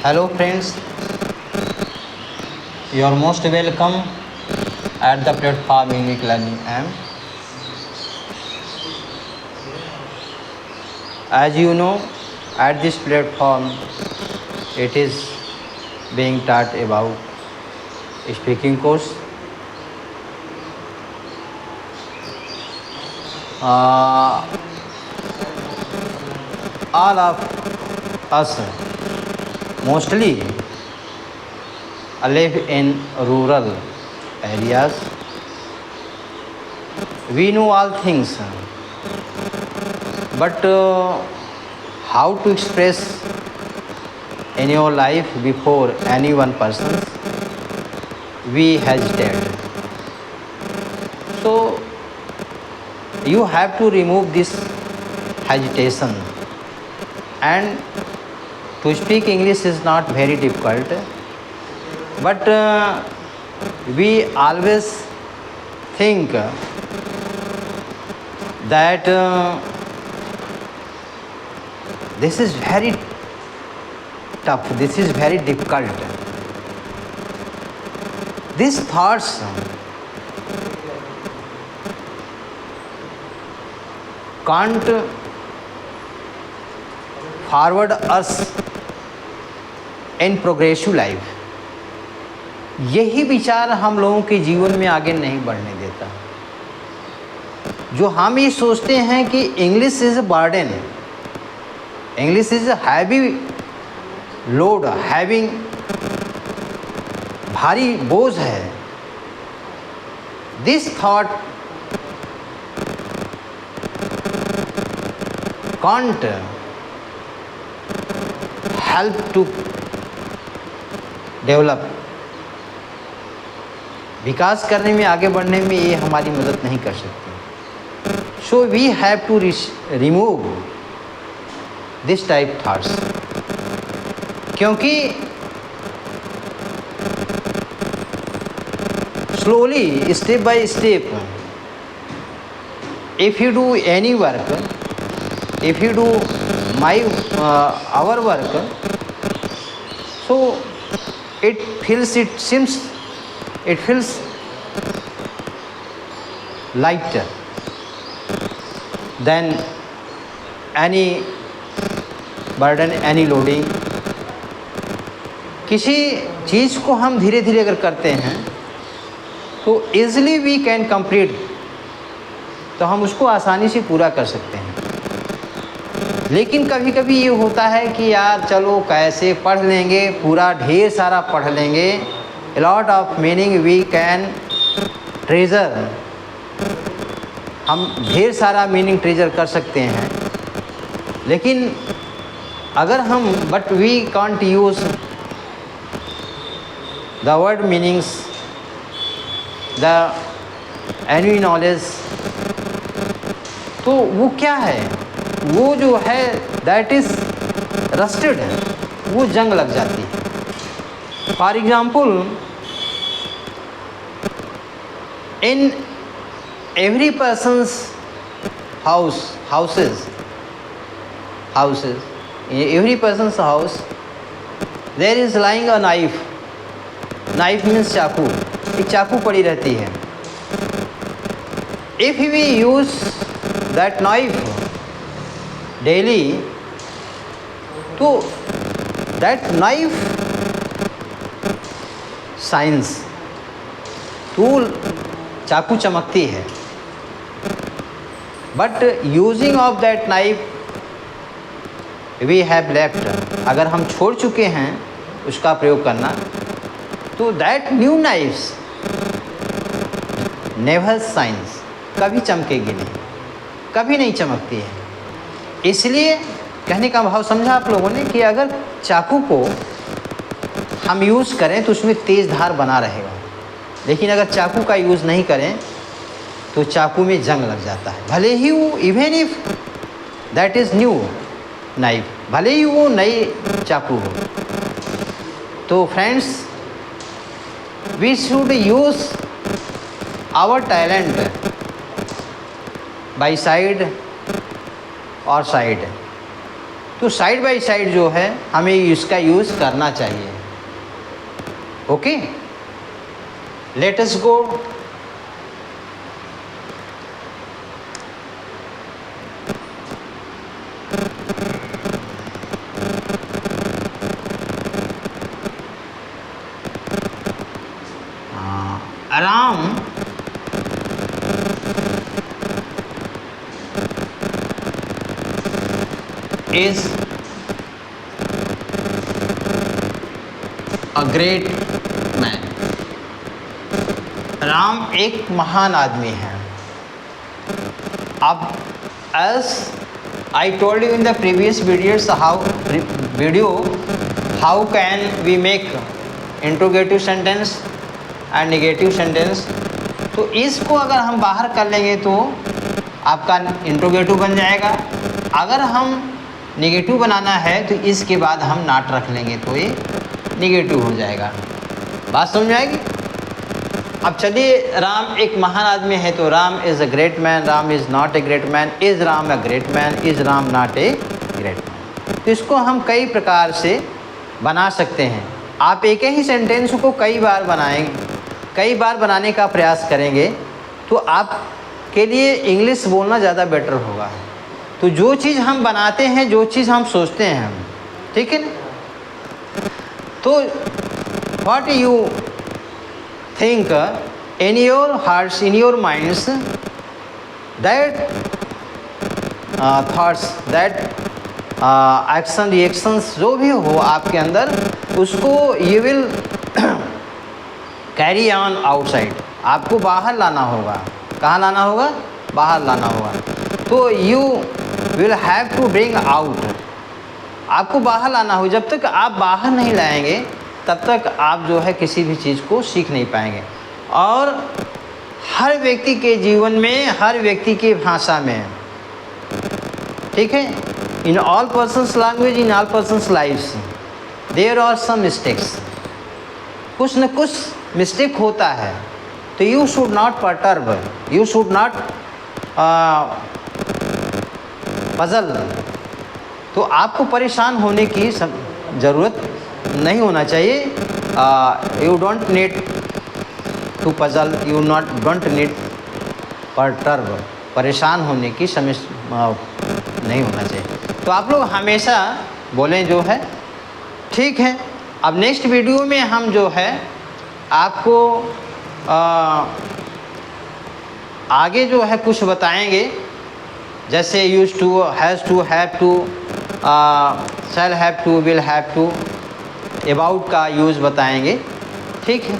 Hello friends, you are most welcome at the platform Unique Learning M. As you know, at this platform it is being taught about speaking course. Uh, all of us mostly live in rural areas. We know all things, but how to express in your life before any one person, we hesitate. So you have to remove this hesitation, and to speak English is not very difficult, but we always think that this is very tough, this is very difficult. These thoughts can't forward us in progressive life. यही विचार हम लोगों के जीवन में आगे नहीं बढ़ने देता। जो हम ये सोचते हैं कि English is burden, English is heavy load, having भारी बोझ है। This thought can't help to develop, विकास करने में, आगे बढ़ने में ये हमारी मदद नहीं कर सकती। So we have to remove this type thoughts, क्योंकि slowly, step by step, if you do any work, if you do our work, so it feels lighter than any burden, any loading. किसी चीज़ को हम धीरे धीरे अगर करते हैं तो easily we can complete, तो हम उसको आसानी से पूरा कर सकते हैं। लेकिन कभी कभी ये होता है कि यार चलो कैसे पढ़ लेंगे, पूरा ढेर सारा पढ़ लेंगे, a lot of meaning we can treasure, हम ढेर सारा मीनिंग ट्रेजर कर सकते हैं। लेकिन अगर हम but we can't use the word meanings, the any knowledge, तो वो क्या है, वो जो है दैट इज़ रस्टेड, वो जंग लग जाती है। For example, in every persons houses every persons house there is lying a knife. Knife means चाकू, एक चाकू पड़ी रहती है। If we use that knife daily, तो दैट नाइफ साइंस, टूल, चाकू चमकती है, but using of that knife we have left, अगर हम छोड़ चुके हैं उसका प्रयोग करना, तो that new knifes never shines, कभी चमकेगी नहीं, कभी नहीं चमकती है। इसलिए कहने का भाव समझा आप लोगों ने कि अगर चाकू को हम यूज़ करें तो उसमें तेज़ धार बना रहेगा, लेकिन अगर चाकू का यूज़ नहीं करें तो चाकू में जंग लग जाता है। भले ही वो even if that is new knife, भले ही वो नई चाकू हो। तो friends, we should use our talent by side और साइड, तो साइड बाय साइड जो है हमें इसका यूज़ करना चाहिए। Okay, let us go. Ram is a great man. Ram एक महान आदमी है। अब as I told you in the previous videos how can we make interrogative sentence and negative sentence. तो इसको अगर हम बाहर कर लेंगे तो आपका इंट्रोगेटिव बन जाएगा। अगर हम नेगेटिव बनाना है तो इसके बाद हम नॉट रख लेंगे तो ये नेगेटिव हो जाएगा। बात समझ में आएगी? अब चलिए, राम एक महान आदमी है तो Ram is a great man, Ram is not a great man, is Ram a great man, is Ram not a great man. तो इसको हम कई प्रकार से बना सकते हैं। आप एक ही सेंटेंस को कई बार बनाएंगे, कई बार बनाने का प्रयास करेंगे तो आपके लिए इंग्लिश बोलना ज़्यादा बेटर होगा। तो जो चीज़ हम बनाते हैं, जो चीज़ हम सोचते हैं, ठीक है ना, तो what you think in your hearts, in your minds, that thoughts, that action, reactions जो भी हो आपके अंदर, उसको you will carry on outside. आपको बाहर लाना होगा। कहाँ लाना होगा? बाहर लाना होगा। तो you will have to bring out. आपको बाहर लाना हो। जब तक आप बाहर नहीं लाएंगे तब तक आप जो है किसी भी चीज़ को सीख नहीं पाएंगे। और हर व्यक्ति के जीवन में, हर व्यक्ति की भाषा में, ठीक है, in all persons language, in all persons lifes there are some mistakes. कुछ न कुछ मिस्टेक होता है। तो you should not perturb, you should not puzzle. तो आपको परेशान होने की ज़रूरत नहीं होना चाहिए। You don't need to puzzle, you don't need perturb. परेशान होने की समस्या नहीं होना चाहिए। तो आप लोग हमेशा बोलें जो है, ठीक है। अब नेक्स्ट वीडियो में हम जो है आपको आगे जो है कुछ बताएंगे, जैसे use to, has to, have to, shall have to, will have to, about का यूज़ बताएंगे, ठीक है।